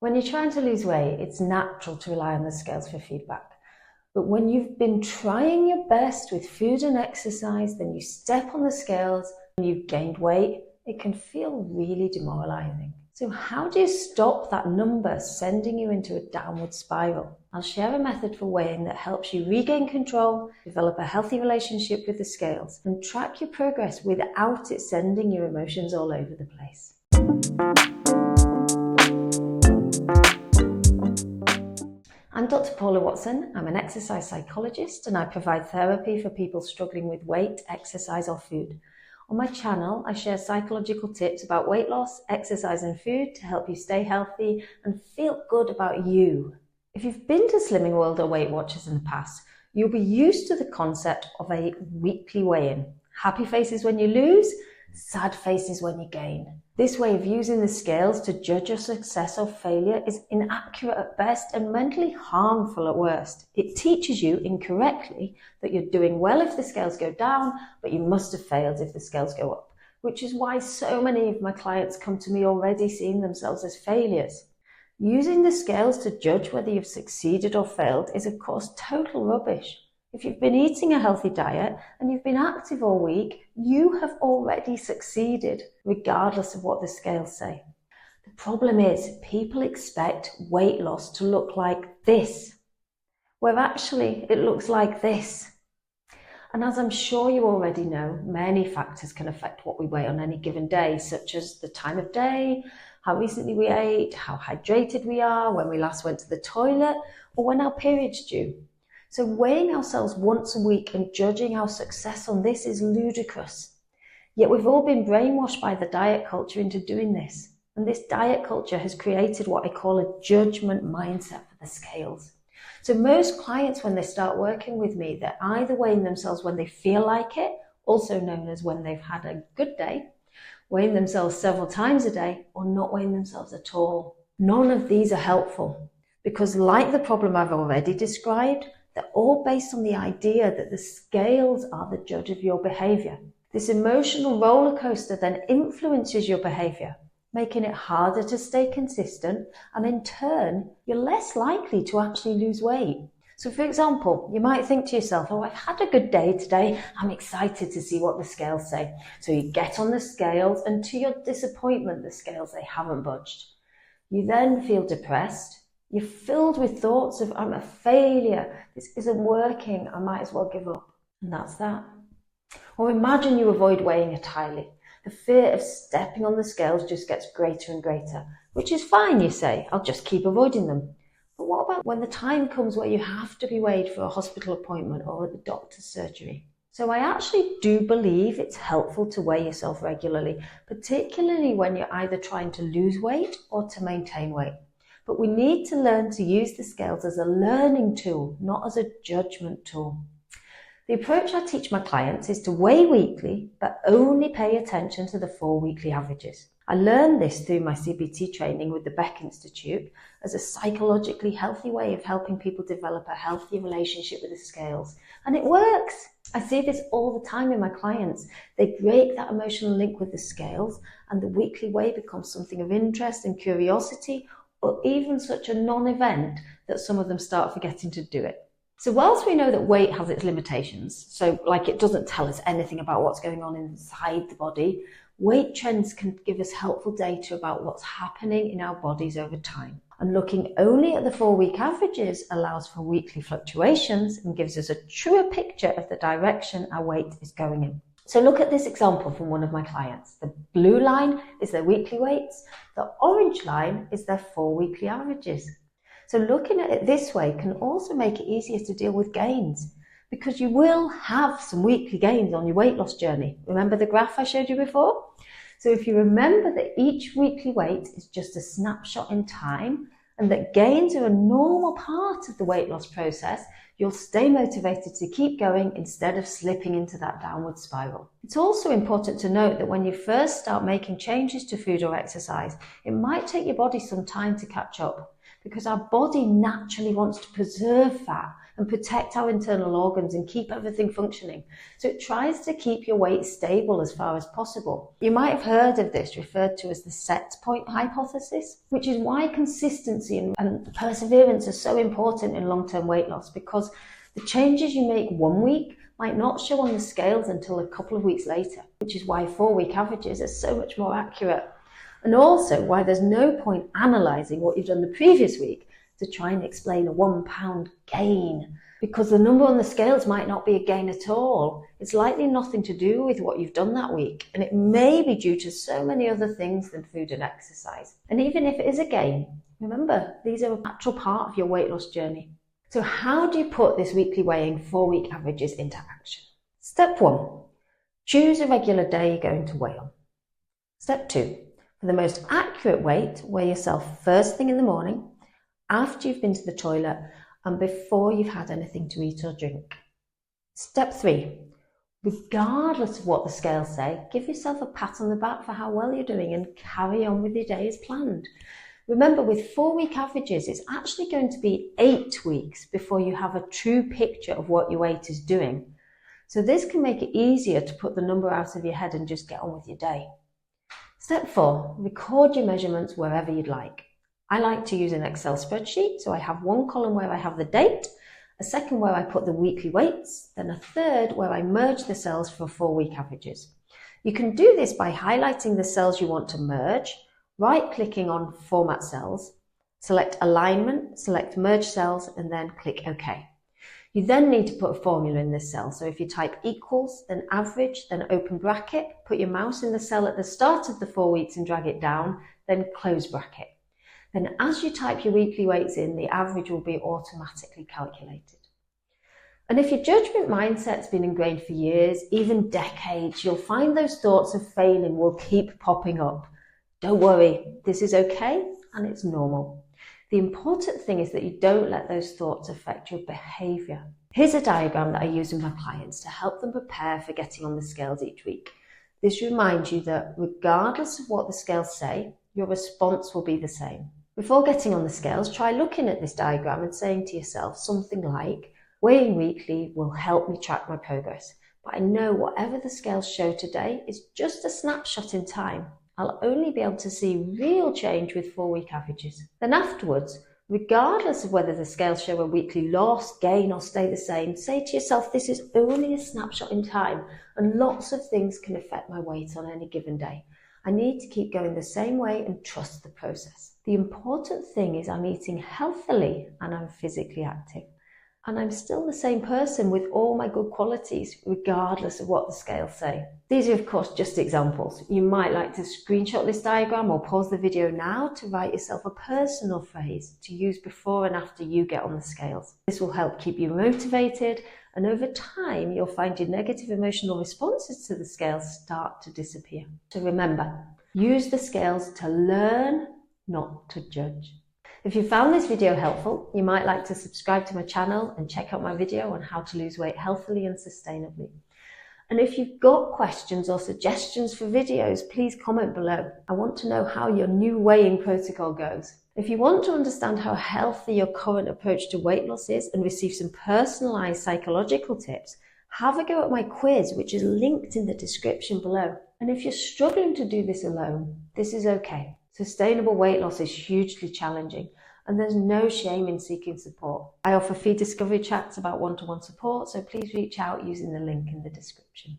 When you're trying to lose weight, it's natural to rely on the scales for feedback. But when you've been trying your best with food and exercise, then you step on the scales and you've gained weight, it can feel really demoralizing. So how do you stop that number sending you into a downward spiral? I'll share a method for weighing that helps you regain control, develop a healthy relationship with the scales, and track your progress without it sending your emotions all over the place. I'm Dr. Paula Watson. I'm an exercise psychologist and I provide therapy for people struggling with weight, exercise or food. On my channel, I share psychological tips about weight loss, exercise and food to help you stay healthy and feel good about you. If you've been to Slimming World or Weight Watchers in the past, you'll be used to the concept of a weekly weigh-in. Happy faces when you lose, sad faces when you gain. This way of using the scales to judge your success or failure is inaccurate at best and mentally harmful at worst. It teaches you incorrectly that you're doing well if the scales go down, but you must have failed if the scales go up, which is why so many of my clients come to me already seeing themselves as failures. Using the scales to judge whether you've succeeded or failed is of course total rubbish. If you've been eating a healthy diet and you've been active all week, you have already succeeded, regardless of what the scales say. The problem is people expect weight loss to look like this, where actually it looks like this. And as I'm sure you already know, many factors can affect what we weigh on any given day, such as the time of day, how recently we ate, how hydrated we are, when we last went to the toilet, or when our period's due. So weighing ourselves once a week and judging our success on this is ludicrous. Yet we've all been brainwashed by the diet culture into doing this. And this diet culture has created what I call a judgment mindset for the scales. So most clients, when they start working with me, they're either weighing themselves when they feel like it, also known as when they've had a good day, weighing themselves several times a day, or not weighing themselves at all. None of these are helpful because, like the problem I've already described, they're all based on the idea that the scales are the judge of your behavior. This emotional roller coaster then influences your behavior, making it harder to stay consistent, and in turn, you're less likely to actually lose weight. So for example, you might think to yourself, oh, I've had a good day today. I'm excited to see what the scales say. So you get on the scales and to your disappointment, the scales, they haven't budged. You then feel depressed. You're filled with thoughts of, I'm a failure, this isn't working, I might as well give up. And that's that. Or imagine you avoid weighing entirely. The fear of stepping on the scales just gets greater and greater, which is fine, you say, I'll just keep avoiding them. But what about when the time comes where you have to be weighed for a hospital appointment or at the doctor's surgery? So I actually do believe it's helpful to weigh yourself regularly, particularly when you're either trying to lose weight or to maintain weight. But we need to learn to use the scales as a learning tool, not as a judgment tool. The approach I teach my clients is to weigh weekly, but only pay attention to the 4 weekly averages. I learned this through my CBT training with the Beck Institute as a psychologically healthy way of helping people develop a healthy relationship with the scales. And it works. I see this all the time in my clients. They break that emotional link with the scales and the weekly weigh becomes something of interest and curiosity, or even such a non-event that some of them start forgetting to do it. So whilst we know that weight has its limitations, so like it doesn't tell us anything about what's going on inside the body, weight trends can give us helpful data about what's happening in our bodies over time. And looking only at the 4-week averages allows for weekly fluctuations and gives us a truer picture of the direction our weight is going in. So look at this example from one of my clients. The blue line is their weekly weights. The orange line is their 4 weekly averages. So looking at it this way can also make it easier to deal with gains because you will have some weekly gains on your weight loss journey. Remember the graph I showed you before? So if you remember that each weekly weight is just a snapshot in time and that gains are a normal part of the weight loss process, you'll stay motivated to keep going instead of slipping into that downward spiral. It's also important to note that when you first start making changes to food or exercise, it might take your body some time to catch up. because our body naturally wants to preserve fat and protect our internal organs and keep everything functioning. So it tries to keep your weight stable as far as possible. You might have heard of this referred to as the set point hypothesis, which is why consistency and perseverance are so important in long-term weight loss, because the changes you make one week might not show on the scales until a couple of weeks later, which is why 4-week averages are so much more accurate. And also why there's no point analysing what you've done the previous week to try and explain a 1 pound gain, because the number on the scales might not be a gain at all. It's likely nothing to do with what you've done that week, and it may be due to so many other things than food and exercise. And even if it is a gain, remember, these are a natural part of your weight loss journey. So how do you put this weekly weighing 4-week averages into action? Step 1, choose a regular day you're going to weigh on. Step 2, for the most accurate weight, weigh yourself first thing in the morning, after you've been to the toilet, and before you've had anything to eat or drink. Step 3, regardless of what the scales say, give yourself a pat on the back for how well you're doing and carry on with your day as planned. Remember, with 4-week averages, it's actually going to be 8 weeks before you have a true picture of what your weight is doing. So this can make it easier to put the number out of your head and just get on with your day. Step 4, record your measurements wherever you'd like. I like to use an Excel spreadsheet, so I have one column where I have the date, a second where I put the weekly weights, then a third where I merge the cells for 4-week averages. You can do this by highlighting the cells you want to merge, right-clicking on Format Cells, select Alignment, select Merge Cells, and then click OK. You then need to put a formula in this cell. So if you type equals, then average, then open bracket, put your mouse in the cell at the start of the 4 weeks and drag it down, then close bracket. Then as you type your weekly weights in, the average will be automatically calculated. And if your judgment mindset's been ingrained for years, even decades, you'll find those thoughts of failing will keep popping up. Don't worry, this is okay and it's normal. The important thing is that you don't let those thoughts affect your behaviour. Here's a diagram that I use with my clients to help them prepare for getting on the scales each week. This reminds you that regardless of what the scales say, your response will be the same. Before getting on the scales, try looking at this diagram and saying to yourself something like, weighing weekly will help me track my progress, but I know whatever the scales show today is just a snapshot in time. I'll only be able to see real change with 4-week averages. Then afterwards, regardless of whether the scales show a weekly loss, gain, or stay the same, say to yourself, this is only a snapshot in time, and lots of things can affect my weight on any given day. I need to keep going the same way and trust the process. The important thing is I'm eating healthily and I'm physically active. And I'm still the same person with all my good qualities, regardless of what the scales say. These are, of course, just examples. You might like to screenshot this diagram or pause the video now to write yourself a personal phrase to use before and after you get on the scales. This will help keep you motivated, and over time, you'll find your negative emotional responses to the scales start to disappear. So remember, use the scales to learn, not to judge. If you found this video helpful, you might like to subscribe to my channel and check out my video on how to lose weight healthily and sustainably. And if you've got questions or suggestions for videos, please comment below. I want to know how your new weighing protocol goes. If you want to understand how healthy your current approach to weight loss is and receive some personalized psychological tips, have a go at my quiz, which is linked in the description below. And if you're struggling to do this alone, this is okay. Sustainable weight loss is hugely challenging, and there's no shame in seeking support. I offer free discovery chats about one-to-one support, so please reach out using the link in the description.